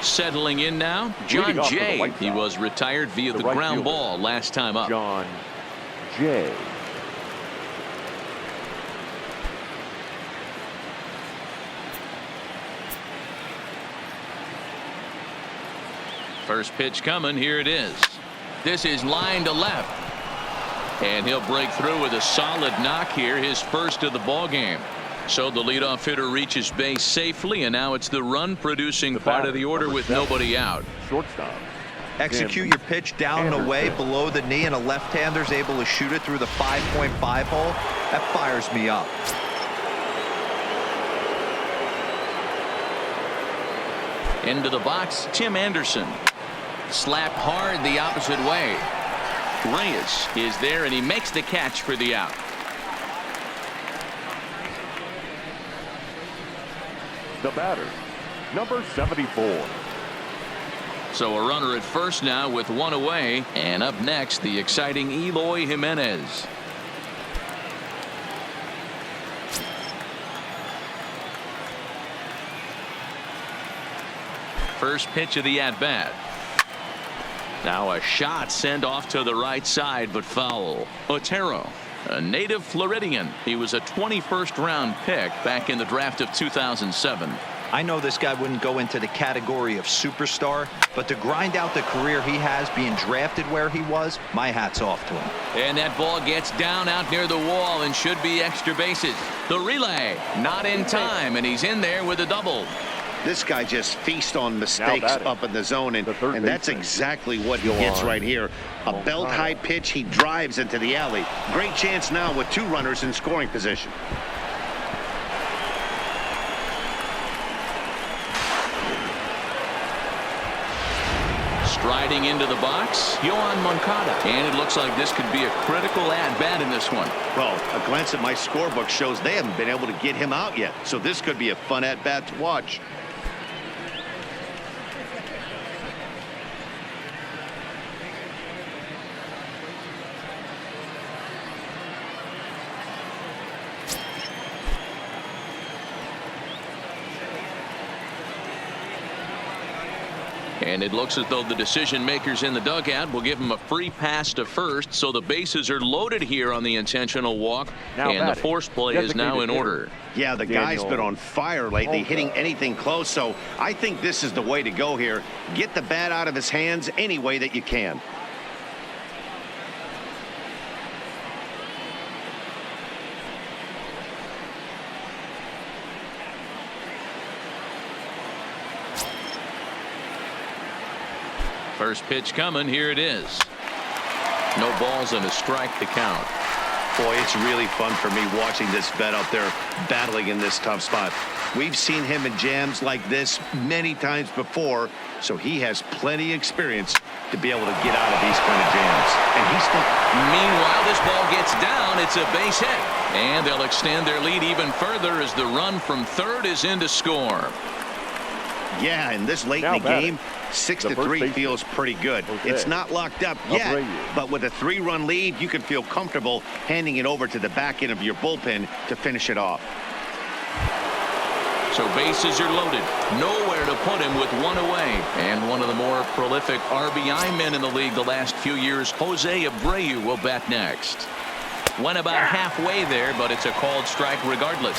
Settling in now, John Jay. He was retired via the ground ball last time up. John Jay. First pitch coming. Here it is. This is line to left. And he'll break through with a solid knock here, his first of the ball game. So the leadoff hitter reaches base safely, and now it's the run-producing part of the order with nobody out. Shortstop. Execute your pitch down and away below the knee, and a left-hander's able to shoot it through the 5.5 hole. That fires me up. Into the box, Tim Anderson. Slapped hard the opposite way. Reyes is there, and he makes the catch for the out. The batter, number 74. So a runner at first now with one away, and up next the exciting Eloy Jimenez. First pitch of the at-bat. Now a shot sent off to the right side, but foul. Otero, a native Floridian. He was a 21st round pick back in the draft of 2007. I know this guy wouldn't go into the category of superstar, but to grind out the career he has being drafted where he was, my hat's off to him. And that ball gets down out near the wall and should be extra bases. The relay not in time, and he's in there with a double. This guy just feasts on mistakes up in the zone, and that's exactly what he gets right here. A belt-high pitch, he drives into the alley. Great chance now with two runners in scoring position. Striding into the box, Yohan Moncada. And it looks like this could be a critical at-bat in this one. Well, a glance at my scorebook shows they haven't been able to get him out yet, so this could be a fun at-bat to watch. And it looks as though the decision makers in the dugout will give him a free pass to first, so the bases are loaded here on the intentional walk, and the force play is now in order. Yeah, the guy's been on fire lately, hitting anything close, so I think this is the way to go here. Get the bat out of his hands any way that you can. First pitch coming. Here it is. No balls and a strike to count. Boy, it's really fun for me watching this vet out there battling in this tough spot. We've seen him in jams like this many times before, so he has plenty of experience to be able to get out of these kind of jams. And he's still. Meanwhile, this ball gets down. It's a base hit. And they'll extend their lead even further as the run from third is in to score. Yeah, and this late in the game, 6-3 feels pretty good. It's not locked up yet, but with a 3-run lead, you can feel comfortable handing it over to the back end of your bullpen to finish it off. So bases are loaded. Nowhere to put him with one away. And one of the more prolific RBI men in the league the last few years, Jose Abreu, will bat next. Went about halfway there, but it's a called strike regardless.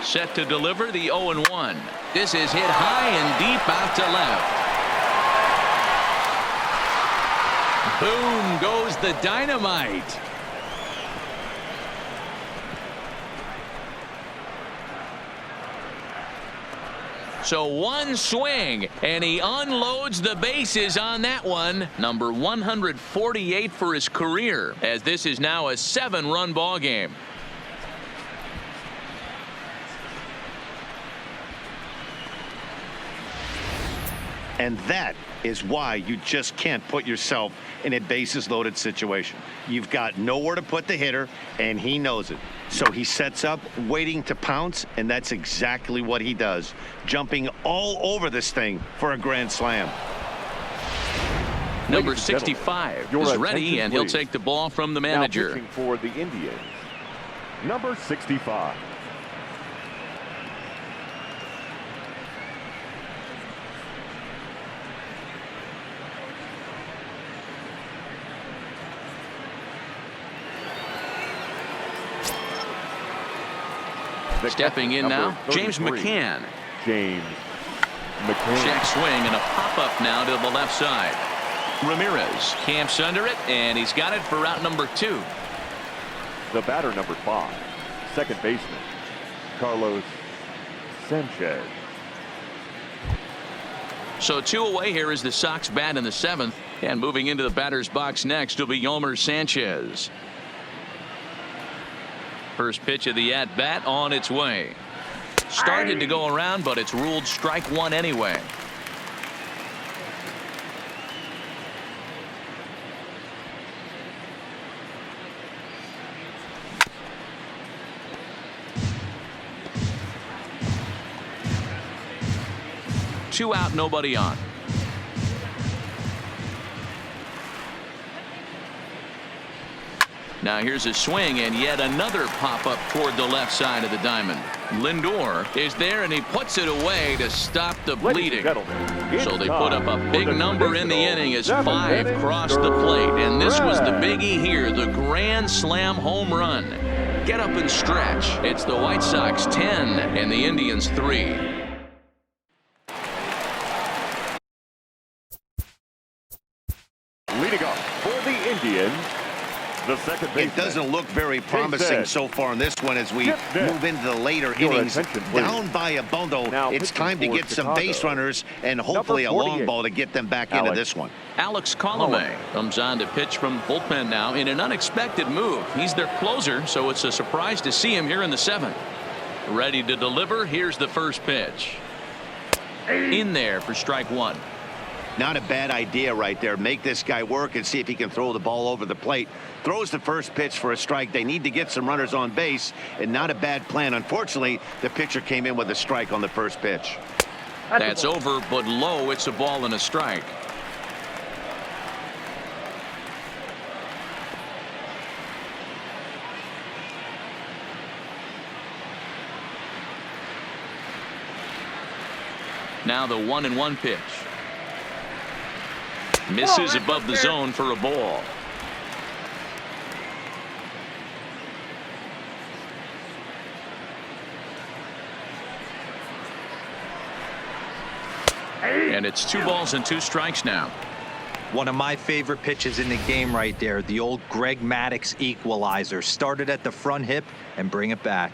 Set to deliver the 0-1. This is hit high and deep out to left. Boom goes the dynamite. So one swing, and he unloads the bases on that one. Number 148 for his career, as this is now a 7-run ball game. And that is why you just can't put yourself in a bases loaded situation. You've got nowhere to put the hitter, and he knows it. So he sets up, waiting to pounce, and that's exactly what he does, jumping all over this thing for a grand slam. Number Ladies and gentlemen, 65 your is ready, attention, and he'll please. take the ball from the Now manager. pitching for the Indians, number 65. Stepping in now, James McCann. James McCann. Check swing and a pop-up now to the left side. Ramirez camps under it, and he's got it for out number 2. The batter, number 5, second baseman, Carlos Sanchez. So 2 away. Here is the Sox bat in the 7th, and moving into the batter's box next will be Yomer Sanchez. First pitch of the at-bat on its way. Started to go around, but it's ruled strike 1 anyway. Two out, nobody on. Now here's a swing and yet another pop-up toward the left side of the diamond. Lindor is there, and he puts it away to stop the bleeding. So they put up a big number in the inning as 5 crossed the plate. And this was the biggie here, the grand slam home run. Get up and stretch. It's the White Sox 10 and the Indians 3. Leading off for the Indians, the second baseman. It doesn't look very promising so far in this one as we move into the later innings. Down by a bundle, Now it's time to get some base runners and hopefully a long ball to get them back into this one. Alex Colomé comes on to pitch from bullpen now in an unexpected move. He's their closer, so it's a surprise to see him here in the 7th. Ready to deliver. Here's the first pitch. In there for strike 1. Not a bad idea right there. Make this guy work and see if he can throw the ball over the plate. Throws the first pitch for a strike. They need to get some runners on base, and not a bad plan. Unfortunately, the pitcher came in with a strike on the first pitch. That's over, but low. It's a ball and a strike. Now the 1-1 pitch. Misses above the zone for a ball. And it's 2 balls and 2 strikes now. One of my favorite pitches in the game right there. The old Greg Maddux equalizer. Started at the front hip and bring it back.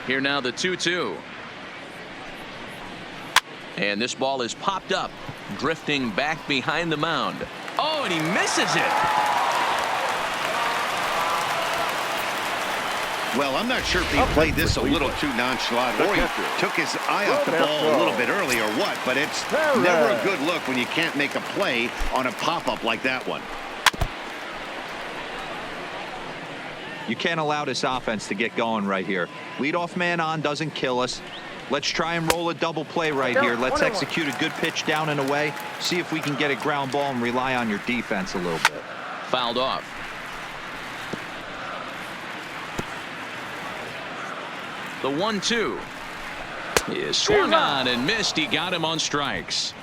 Here now the 2-2. And this ball is popped up, drifting back behind the mound. Oh, and he misses it. Well, I'm not sure if he played this a little too nonchalant or he took his eye off the ball a little bit early or what, but it's never a good look when you can't make a play on a pop-up like that one. You can't allow this offense to get going right here. Leadoff man on doesn't kill us. Let's try and roll a double play right here. Let's execute a good pitch down and away. See if we can get a ground ball and rely on your defense a little bit. Fouled off. The 1-2 is swung on and missed. He got him on strikes.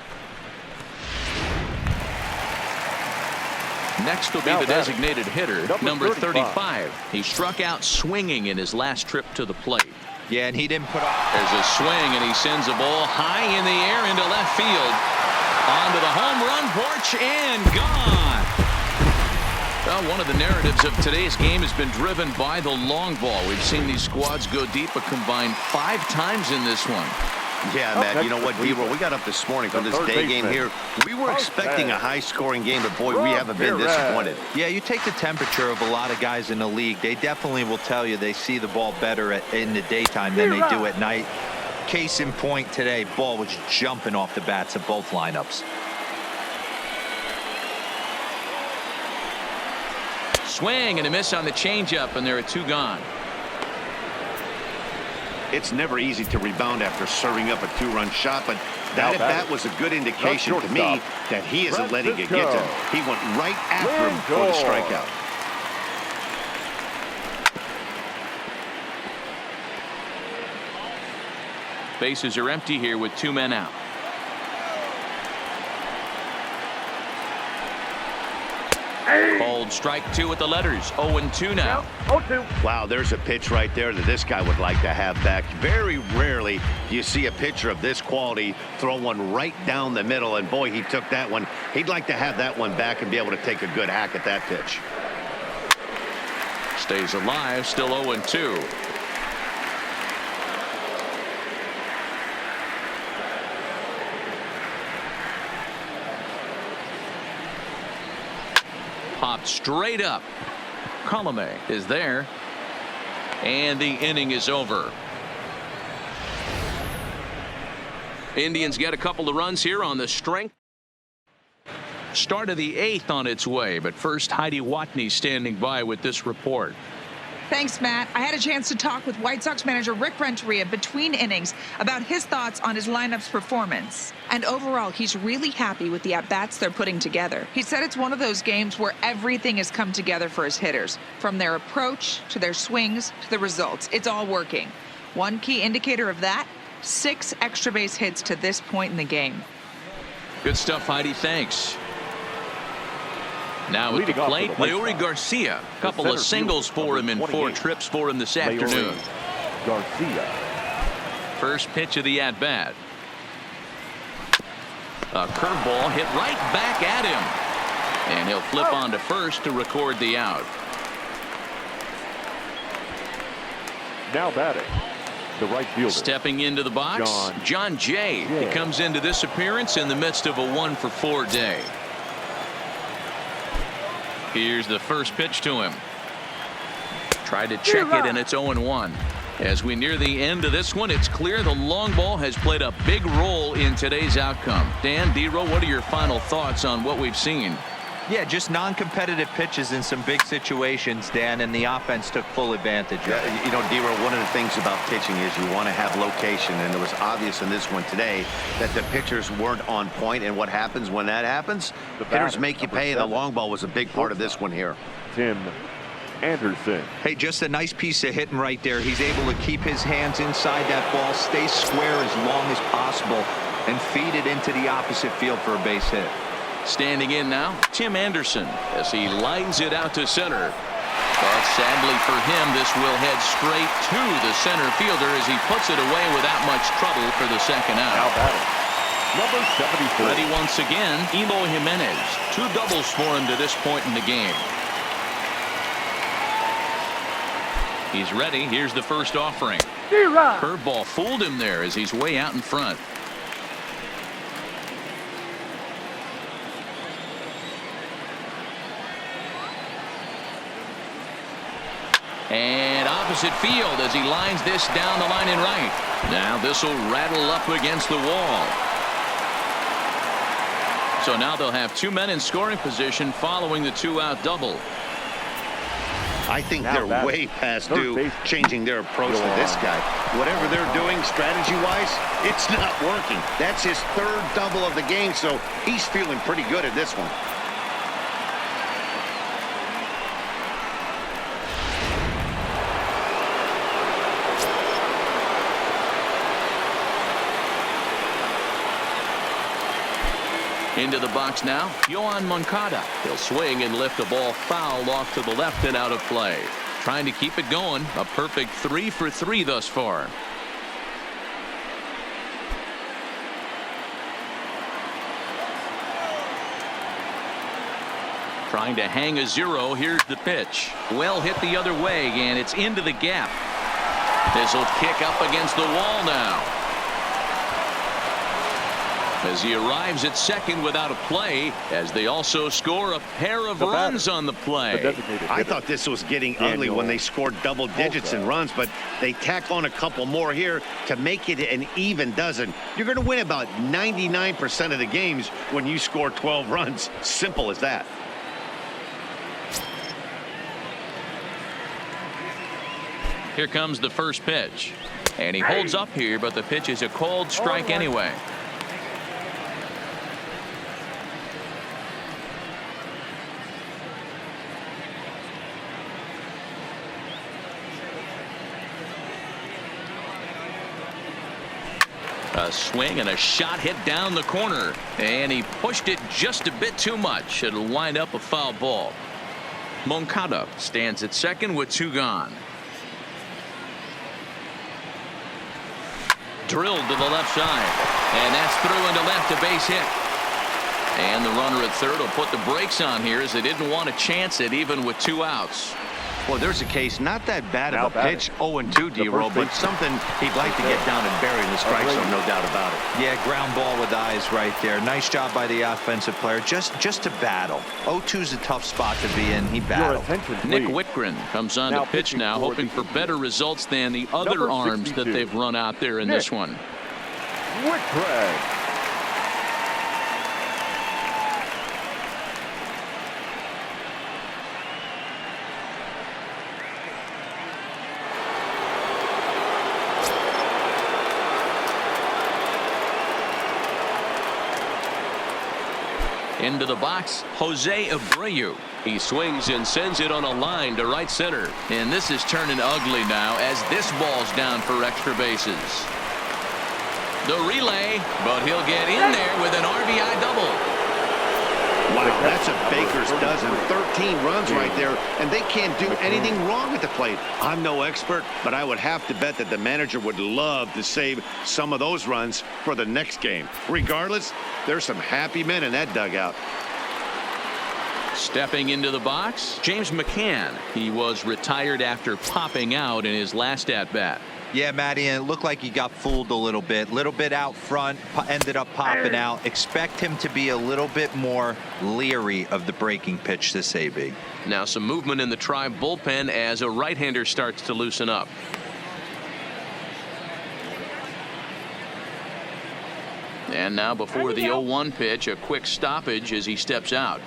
Next will be the designated hitter, number 35. He struck out swinging in his last trip to the plate. Yeah, and he didn't put up. There's a swing, and he sends a ball high in the air into left field. Onto the home run porch and gone. Well, one of the narratives of today's game has been driven by the long ball. We've seen these squads go deep a combined 5 times in this one. Yeah, Matt, you know what, D-Roll, we got up this morning for this day game here. We were expecting a high-scoring game, but, boy, we haven't been disappointed. Yeah, you take the temperature of a lot of guys in the league. They definitely will tell you they see the ball better in the daytime than they do at night. Case in point today, ball was jumping off the bats of both lineups. swing and a miss on the changeup, and there are 2 gone. It's never easy to rebound after serving up a 2-run shot, but that was a good indication to me that he isn't letting it get to him. He went right after him for the strikeout. Bases are empty here with 2 men out. Called strike 2 with the letters. 0-2 now. 0-2. Wow, there's a pitch right there that this guy would like to have back. Very rarely do you see a pitcher of this quality throw one right down the middle, and boy, he took that one. He'd like to have that one back and be able to take a good hack at that pitch. Stays alive, still 0-2. Popped straight up. Colome is there. And the inning is over. Indians get a couple of runs here on the strength. Start of the 8th on its way. But first, Heidi Watney standing by with this report. Thanks, Matt. I had a chance to talk with White Sox manager Rick Renteria between innings about his thoughts on his lineup's performance. And overall, he's really happy with the at-bats they're putting together. He said it's one of those games where everything has come together for his hitters. From their approach, to their swings, to the results. It's all working. One key indicator of that, 6 extra base hits to this point in the game. Good stuff, Heidi. Thanks. Now at the plate, Leury Garcia. A couple of singles for him and 4 trips for him this afternoon. Garcia. First pitch of the at-bat. A curveball hit right back at him. And he'll flip on to first to record the out. Now batting, the right fielder. Stepping into the box, John Jay. He comes into this appearance in the midst of a 1-for-4 day. Here's the first pitch to him. Tried to check it, and it's 0-1. As we near the end of this one, it's clear the long ball has played a big role in today's outcome. Dan, D-Row, what are your final thoughts on what we've seen? Yeah, just non-competitive pitches in some big situations, Dan, and the offense took full advantage of it. Yeah, you know, D-Row, one of the things about pitching is you want to have location, and it was obvious in this one today that the pitchers weren't on point, and what happens when that happens? The hitters make you pay, and the long ball was a big part of this one here. Tim Anderson. Hey, just a nice piece of hitting right there. He's able to keep his hands inside that ball, stay square as long as possible, and feed it into the opposite field for a base hit. Standing in now, Tim Anderson, as he lines it out to center. But sadly for him, this will head straight to the center fielder as he puts it away without much trouble for the second out. Now batting, number 74. Ready once again, Eloy Jimenez. 2 doubles for him to this point in the game. He's ready. Here's the first offering. Curveball fooled him there as he's way out in front. And opposite field as he lines this down the line in right. Now this will rattle up against the wall. So now they'll have 2 men in scoring position following the 2-out double. I think they're way past due changing their approach to this guy. Whatever they're doing strategy-wise, it's not working. That's his 3rd double of the game, so he's feeling pretty good at this one. Into the box now, Yoan Moncada. He'll swing and lift a ball foul off to the left and out of play. Trying to keep it going. A perfect 3 for 3 thus far. Trying to hang a 0. Here's the pitch. Well hit the other way, and it's into the gap. This will kick up against the wall now. As he arrives at second without a play, as they also score a pair of runs on the play. I thought this was getting ugly when they scored double digits in runs, but they tack on a couple more here to make it an even dozen. You're going to win about 99% of the games when you score 12 runs. Simple as that. Here comes the first pitch. And he holds up here, but the pitch is a called strike anyway. A swing and a shot hit down the corner, and he pushed it just a bit too much. It'll wind up a foul ball. Moncada stands at second with 2 gone. Drilled to the left side, and that's through into left, a base hit. And the runner at third will put the brakes on here as they didn't want to chance it even with 2 outs. Well, there's a case, not that bad Now of a pitch, 0-2, D-Roll, but something he'd like to get down and bury in the strike zone, no doubt about it. Yeah, ground ball with eyes right there. Nice job by the offensive player. Just to battle. 0-2's a tough spot to be in. He Your battled. attention, Nick please. Whitgren comes on Now to pitch pitching now, for hoping the for better results than the other Number arms that 62. they've run out there in this one. Whitcraig. Into the box, Jose Abreu. He swings and sends it on a line to right center. And this is turning ugly now as this ball's down for extra bases. The relay, but he'll get in there with an RBI double. Wow, that's a baker's dozen. 13 runs right there, and they can't do anything wrong at the plate. I'm no expert, but I would have to bet that the manager would love to save some of those runs for the next game. Regardless, there's some happy men in that dugout. Stepping into the box, James McCann. He was retired after popping out in his last at-bat. Yeah, Matty, and it looked like he got fooled a little bit out front, ended up popping out. Expect him to be a little bit more leery of the breaking pitch this AB. Now some movement in the Tribe bullpen as a right-hander starts to loosen up. And now before the 0-1 pitch, a quick stoppage as he steps out.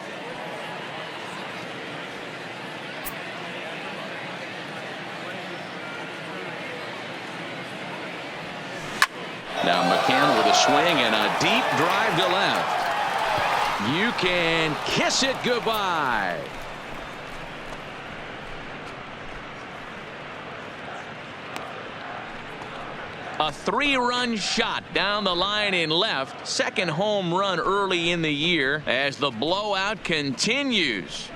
Now McCann with a swing and a deep drive to left. You can kiss it goodbye. A 3-run shot down the line in left. Second home run early in the year as the blowout continues.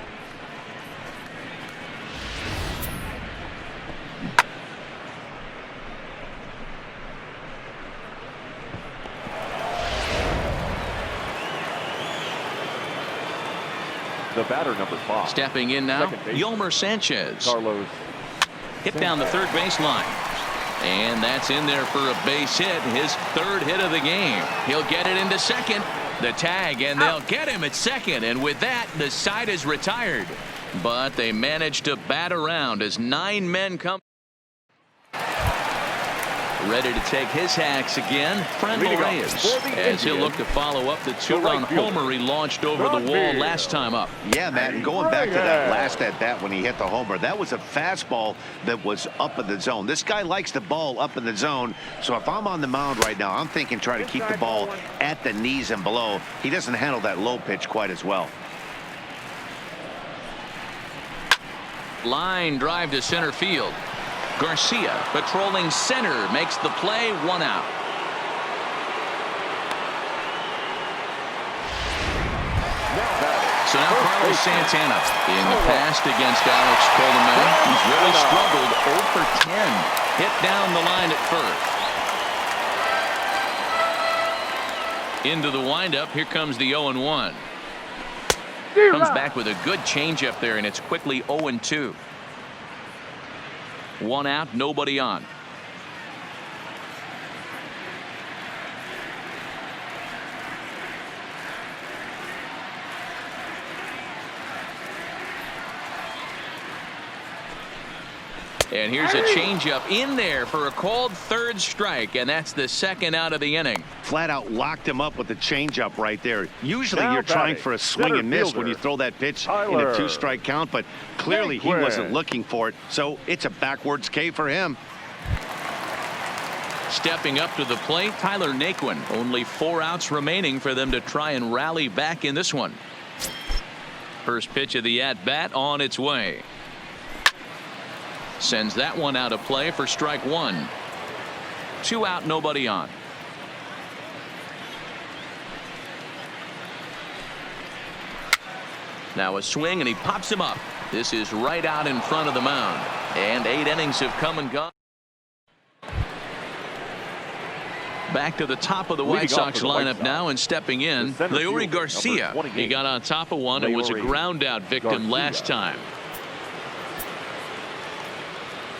The batter, number 5. Stepping in now, Second baseman, Yolmer Sanchez. Carlos. Hit down the third baseline. And that's in there for a base hit, his 3rd hit of the game. He'll get it into second. The tag, and they'll get him at second. And with that, the side is retired. But they manage to bat around as 9 men come. Ready to take his hacks again, Friendly Leading off Reyes, for the as he'll Indians, look to follow up the 2-run right fielder, homer he launched over the wall Ryan last time up. Yeah, Matt, and going back to that last at-bat when he hit the homer, that was a fastball that was up in the zone. This guy likes the ball up in the zone, so if I'm on the mound right now, I'm thinking try to keep the ball at the knees and below. He doesn't handle that low pitch quite as well. Line drive to center field. Garcia patrolling center makes the play, 1 out. So now Carlos Santana in the past against Alex Coleman. He's really struggled. 0 for 10. Hit down the line at first. Into the windup. Here comes the 0-1. Comes back with a good changeup there, and it's quickly 0-2. 1 out, nobody on. And here's a changeup in there for a called third strike, and that's the second out of the inning. Flat out locked him up with the changeup right there. Usually Now you're trying batting, for a swing center and miss fielder, when you throw that pitch in Tyler. a 2-strike count, but clearly he wasn't looking for it, so it's a backwards K for him. Stepping up to the plate, Tyler Naquin. Only 4 outs remaining for them to try and rally back in this one. First pitch of the at-bat on its way. Sends that one out of play for strike 1. 2 out, nobody on. Now a swing, and he pops him up. This is right out in front of the mound. And 8 innings have come and gone. Back to the top of the White Sox lineup now, and stepping in, Leury Garcia. He got on top of one and was a ground out victim last time.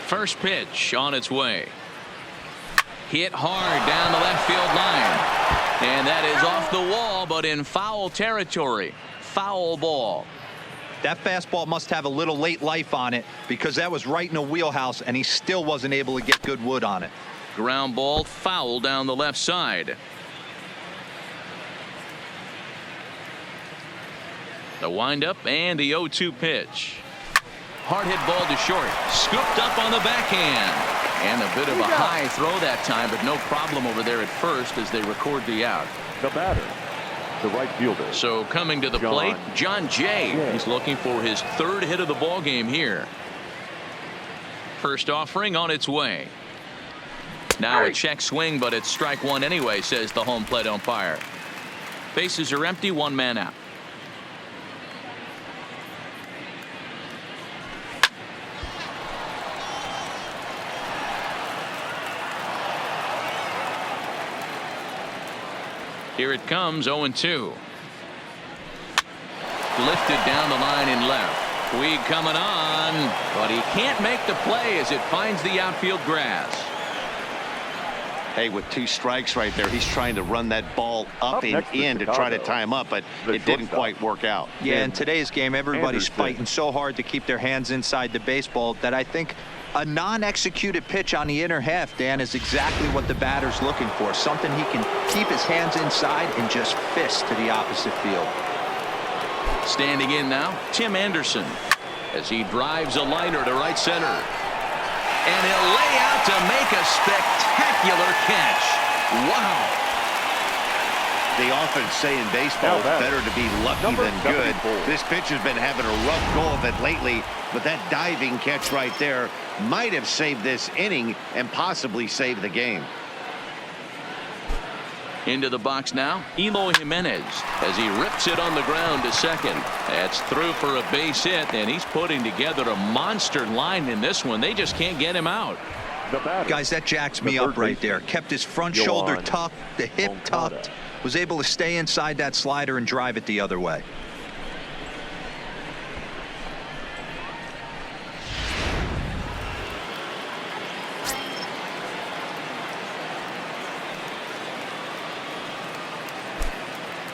First pitch on its way. Hit hard down the left field line. And that is off the wall, but in foul territory. Foul ball. That fastball must have a little late life on it, because that was right in a wheelhouse, and he still wasn't able to get good wood on it. Ground ball, foul down the left side. The windup and the 0-2 pitch. Hard hit ball to short. Scooped up on the backhand. And a bit of a high throw that time, but no problem over there at first as they record the out. The batter, the right fielder. So coming to the plate, John Jay. He's looking for his 3rd hit of the ball game here. First offering on its way. Now a check swing, but it's strike 1 anyway, says the home plate umpire. Bases are empty, 1 man out. Here it comes, 0-2. Lifted down the line in left. Puig coming on, but he can't make the play as it finds the outfield grass. Hey, with 2 strikes right there, he's trying to run that ball up and in to try to tie him up, but it didn't quite work out. Yeah, in today's game, everybody's fighting so hard to keep their hands inside the baseball that I think a non-executed pitch on the inner half, Dan, is exactly what the batter's looking for. Something he can keep his hands inside and just fist to the opposite field. Standing in now, Tim Anderson, as he drives a liner to right center. And he'll lay out to make a spectacular catch. Wow. They often say in baseball, it's better to be lucky than good. This pitcher's been having a rough go of it lately, but that diving catch right there might have saved this inning and possibly saved the game. Into the box now, Eloy Jimenez, as he rips it on the ground to second. That's through for a base hit, and he's putting together a monster line in this one. They just can't get him out. Guys, that jacks me up right there. Kept his front shoulder tucked, the hip tucked, was able to stay inside that slider and drive it the other way.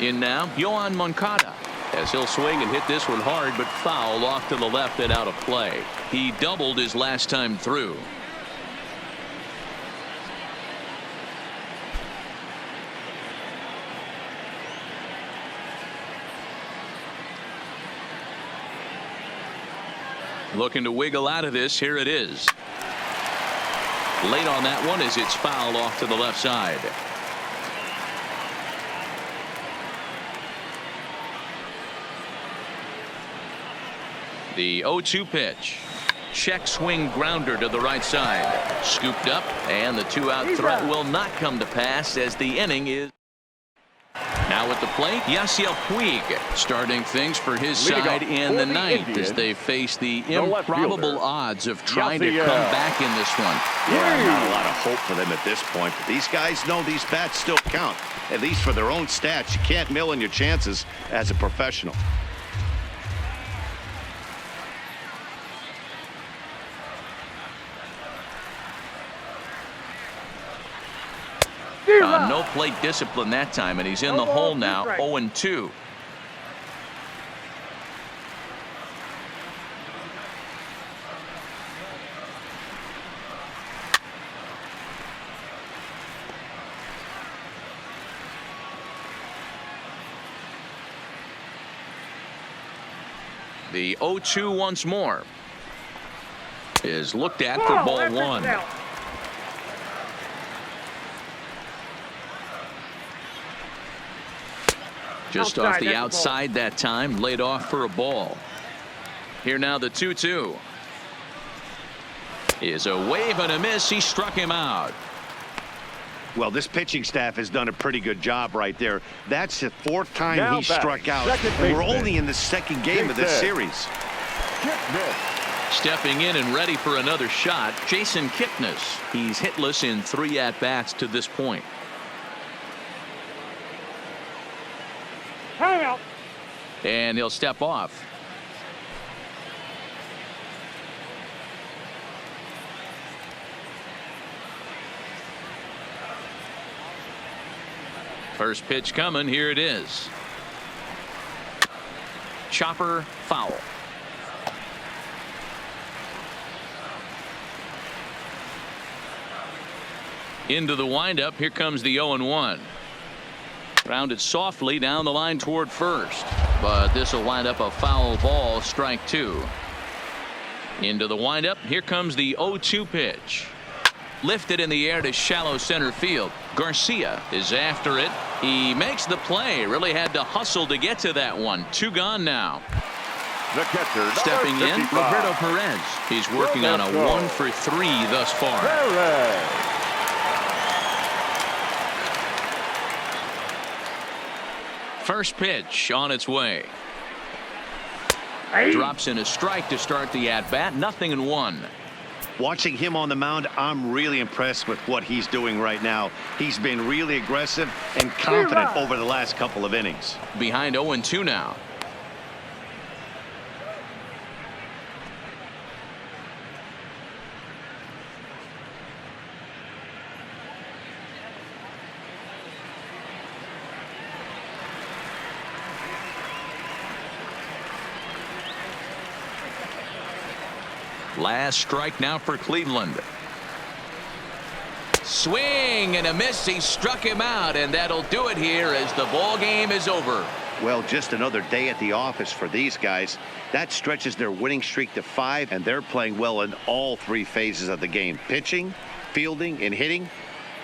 In now, Yohan Moncada, as he'll swing and hit this one hard, but foul off to the left and out of play. He doubled his last time through. Looking to wiggle out of this. Here it is. Late on that one as it's fouled off to the left side. The 0-2 pitch. Check swing grounder to the right side. Scooped up, and the 2-out threat will not come to pass as the inning is. Now at the plate, Yasiel Puig starting things for his side in the ninth as they face the improbable odds of trying to come back in this one. Yeah, not a lot of hope for them at this point. But these guys know these bats still count, at least for their own stats. You can't mill in your chances as a professional. No plate discipline that time, and he's in the hole now, 0-2. The 0-2 once more is looked at for ball one. Just off the outside that time, laid off for a ball. Here now the 2-2 is a wave and a miss. He struck him out. Well, this pitching staff has done a pretty good job right there. That's the fourth time Now he struck out. And we're only in the second game of this series. Stepping in and ready for another shot, Jason Kipnis. He's hitless in 3 at-bats to this point. Timeout. And he'll step off. First pitch coming. Here it is. Chopper foul. Into the windup. Here comes the 0-1. Grounded softly down the line toward first, but this will wind up a foul ball. Strike 2. Into the windup. Here comes the 0-2 pitch. Lifted in the air to shallow center field. Garcia is after it. He makes the play. Really had to hustle to get to that one. 2 gone now. The catcher, Stepping in, Roberto Perez. He's working on a 1 for 3 thus far. First pitch on its way. Drops in a strike to start the at-bat. 0-1. Watching him on the mound, I'm really impressed with what he's doing right now. He's been really aggressive and confident over the last couple of innings. Behind 0-2 now. Last strike now for Cleveland. Swing and a miss. He struck him out, and that'll do it here as the ball game is over. Well, just another day at the office for these guys. That stretches their winning streak to 5, and they're playing well in all 3 phases of the game. Pitching, fielding, and hitting.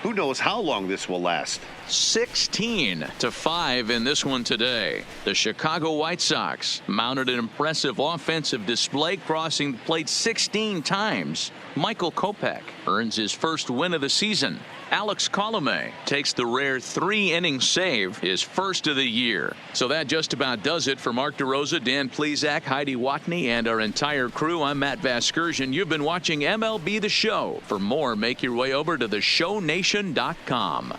Who knows how long this will last? 16-5 in this one today. The Chicago White Sox mounted an impressive offensive display, crossing the plate 16 times. Michael Kopech earns his first win of the season. Alex Colomé takes the rare 3-inning save, his first of the year. So that just about does it for Mark DeRosa, Dan Plesac, Heidi Watney, and our entire crew. I'm Matt Vasgersian. You've been watching MLB The Show. For more, make your way over to theshownation.com.